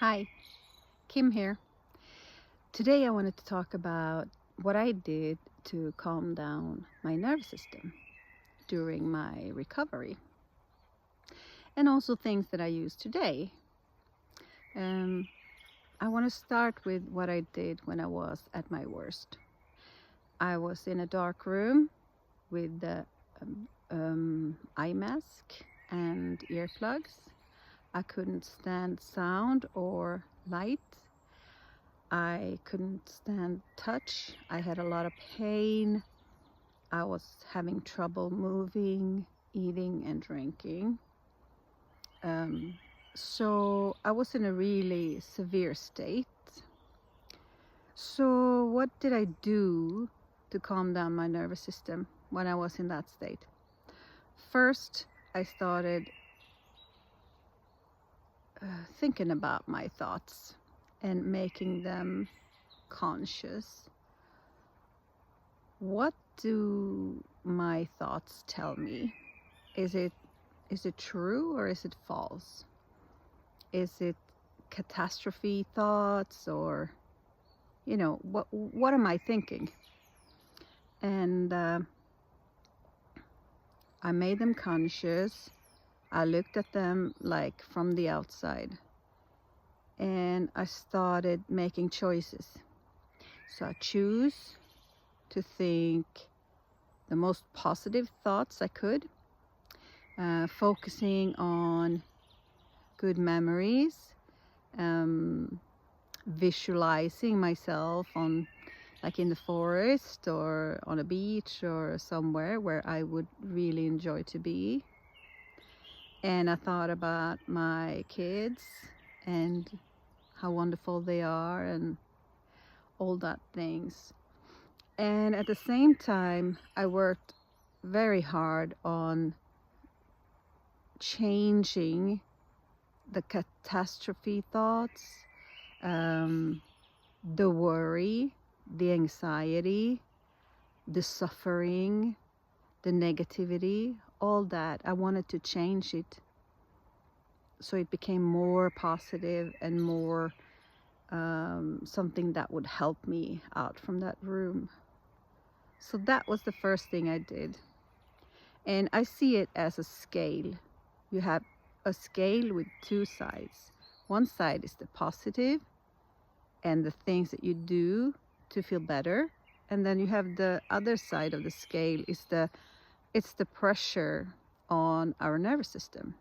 Hi, Kim here. Today I wanted to talk about what I did to calm down my nervous system during my recovery and also things that I use today. Um, I want to start with what I did when I was at my worst. I was in a dark room with the eye mask and earplugs. I couldn't stand sound or light. I couldn't stand touch. I had a lot of pain. I was having trouble moving, eating, and drinking. Um, so I was in a really severe state. So, what did I do to calm down my nervous system when I was in that state? First, I started thinking about my thoughts and making them conscious. What do my thoughts tell me? Is it true or is it false? Is it catastrophe thoughts or what am I thinking? And I made them conscious. I looked at them like from the outside and I started making choices. So I choose to think the most positive thoughts I could, focusing on good memories, visualizing myself on like in the forest or on a beach or somewhere where I would really enjoy to be. And I thought about my kids and how wonderful they are and all that things. And at the same time, I worked very hard on changing the catastrophe thoughts, the worry, the anxiety, the suffering, the negativity, all that. I wanted to change it so it became more positive and more something that would help me out from that room. So that was the first thing I did. And I see it as a scale. You have a scale with two sides. One side is the positive and the things that you do to feel better. And then you have the other side of the scale is it's the pressure on our nervous system.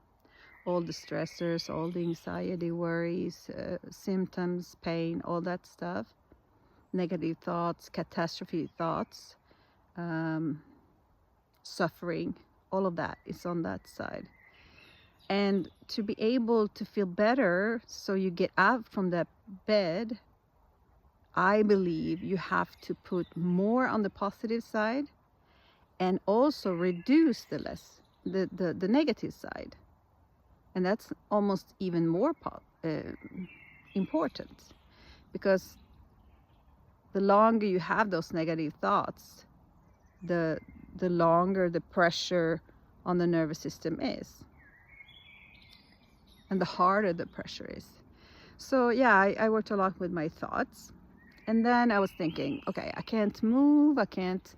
All the stressors, all the anxiety, worries, symptoms, pain, all that stuff, negative thoughts, catastrophe thoughts, suffering, all of that is on that side. And to be able to feel better, so you get out from that bed, I believe you have to put more on the positive side and also reduce the negative side. And that's almost even more important, because the longer you have those negative thoughts, the longer the pressure on the nervous system is, and the harder the pressure is. So yeah, I worked a lot with my thoughts. And then I was thinking, okay, I can't move, I can't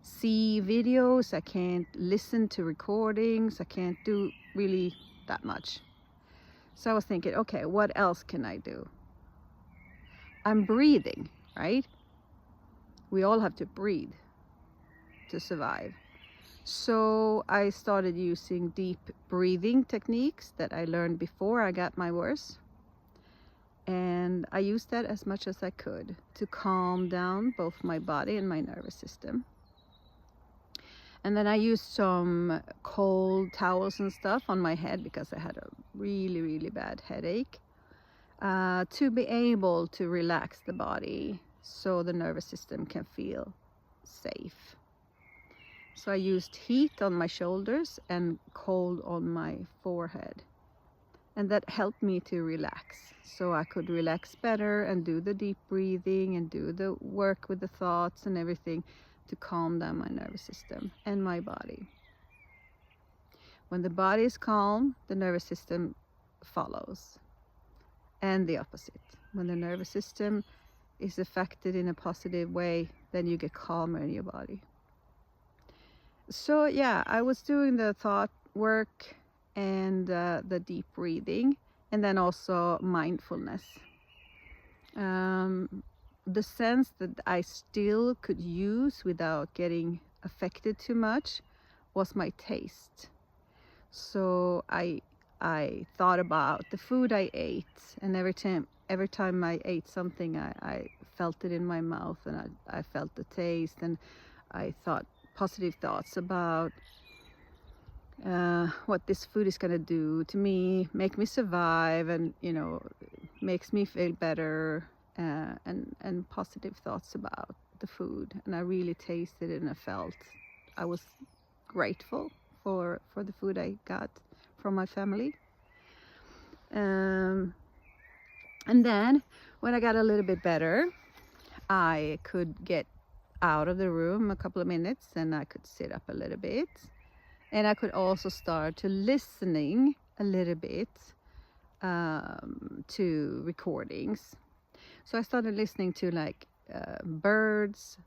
see videos, I can't listen to recordings, I can't do really that much. So I was thinking, okay, what else can I do? I'm breathing, right? We all have to breathe to survive. So I started using deep breathing techniques that I learned before I got my worst. And I used that as much as I could to calm down both my body and my nervous system. And then I used some cold towels and stuff on my head because I had a really, really bad headache, to be able to relax the body so the nervous system can feel safe. So I used heat on my shoulders and cold on my forehead. And that helped me to relax. So I could relax better and do the deep breathing and do the work with the thoughts and everything to calm down my nervous system and my body. When the body is calm, the nervous system follows. and the opposite. When the nervous system is affected in a positive way, then you get calmer in your body. So yeah, I was doing the thought work and the deep breathing, and then also mindfulness. The sense that I still could use without getting affected too much was my taste. So I thought about the food I ate, and every time I ate something, I felt it in my mouth, and I felt the taste, and I thought positive thoughts about what this food is going to do to me, make me survive, and makes me feel better, and positive thoughts about the food. And I really tasted it, and I was grateful for the food I got from my family. And then when I got a little bit better, I could get out of the room a couple of minutes, and I could sit up a little bit, and I could also start to listening a little bit to recordings. So I started listening to like birds,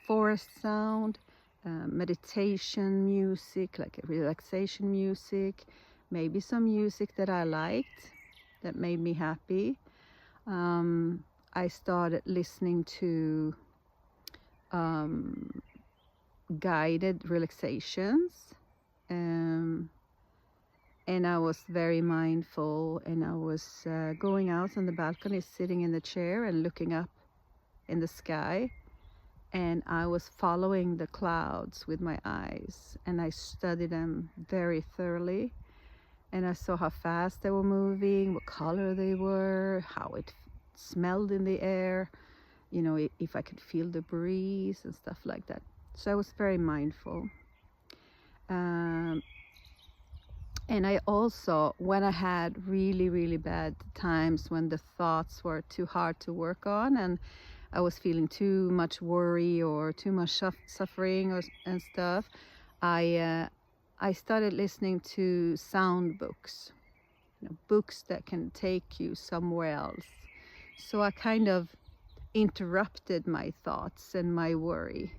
forest sound, meditation music, like relaxation music, maybe some music that I liked that made me happy. I started listening to guided relaxations, and I was very mindful, and I was going out on the balcony, sitting in the chair and looking up in the sky, and I was following the clouds with my eyes, and I studied them very thoroughly, and I saw how fast they were moving, what color they were, how it smelled in the air, if I could feel the breeze and stuff like that. So I was very mindful. And I also, when I had really, really bad times when the thoughts were too hard to work on, and I was feeling too much worry or too much suffering and stuff, I started listening to sound books, books that can take you somewhere else. So I kind of interrupted my thoughts and my worry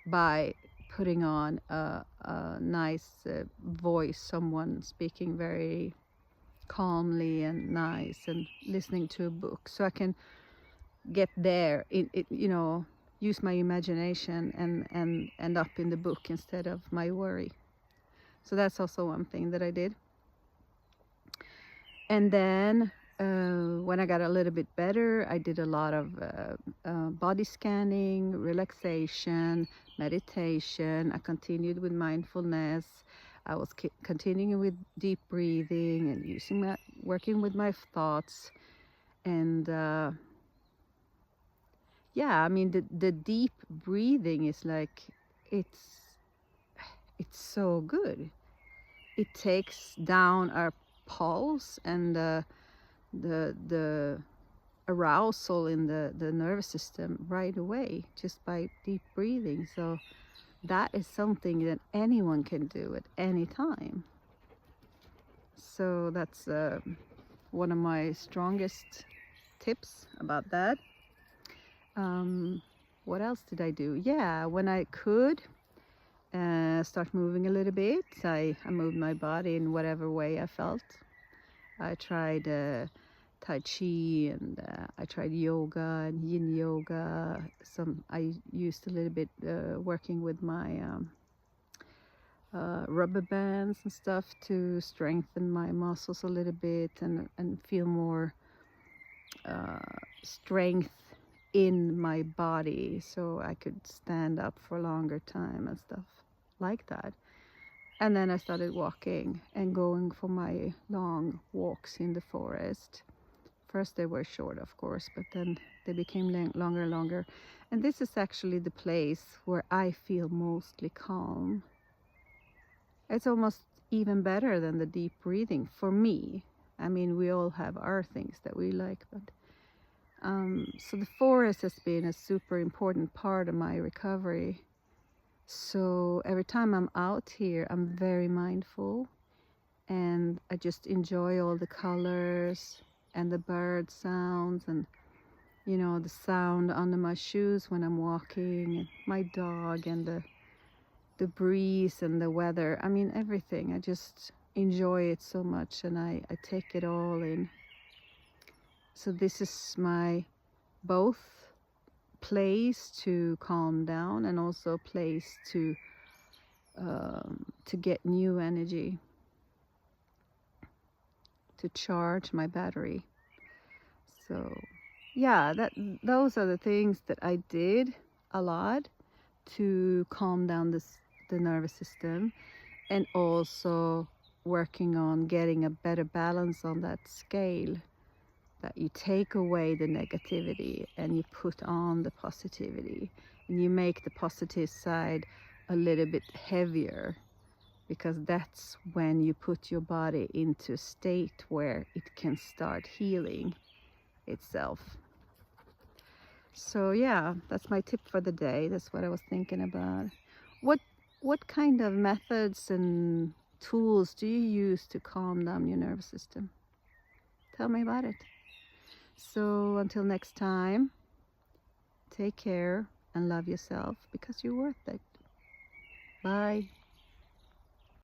by putting on a nice voice, someone speaking very calmly and nice, and listening to a book, so I can get there, use my imagination and end up in the book instead of my worry. So that's also one thing that I did. And then when I got a little bit better, I did a lot of body scanning, relaxation, meditation. I continued with mindfulness. I was continuing with deep breathing and working with my thoughts. And yeah, I mean, the deep breathing is like, it's so good. It takes down our pulse and the arousal in the nervous system right away, just by deep breathing. So that is something that anyone can do at any time. So that's one of my strongest tips about that. What else did I do? Yeah, when I could start moving a little bit, I moved my body in whatever way I felt. I tried Tai Chi, and I tried yoga and Yin yoga. I used a little bit working with my rubber bands and stuff to strengthen my muscles a little bit, and feel more strength in my body, so I could stand up for a longer time and stuff like that. And then I started walking and going for my long walks in the forest. First they were short, of course, but then they became longer and longer. And this is actually the place where I feel mostly calm. It's almost even better than the deep breathing for me. I mean, we all have our things that we like, but so the forest has been a super important part of my recovery. So every time I'm out here, I'm very mindful, and I just enjoy all the colors and the bird sounds, and you know, the sound under my shoes when I'm walking, and my dog, and the breeze and the weather. I mean, everything. I just enjoy it so much, and I take it all in. So this is my both place to calm down and also place to get new energy, to charge my battery. So yeah, those are the things that I did a lot to calm down the nervous system, and also working on getting a better balance on that scale, that you take away the negativity and you put on the positivity, and you make the positive side a little bit heavier, because that's when you put your body into a state where it can start healing itself. So yeah, that's my tip for the day. That's what I was thinking about. What kind of methods and tools do you use to calm down your nervous system? Tell me about it. So until next time, take care and love yourself, because you're worth it. Bye.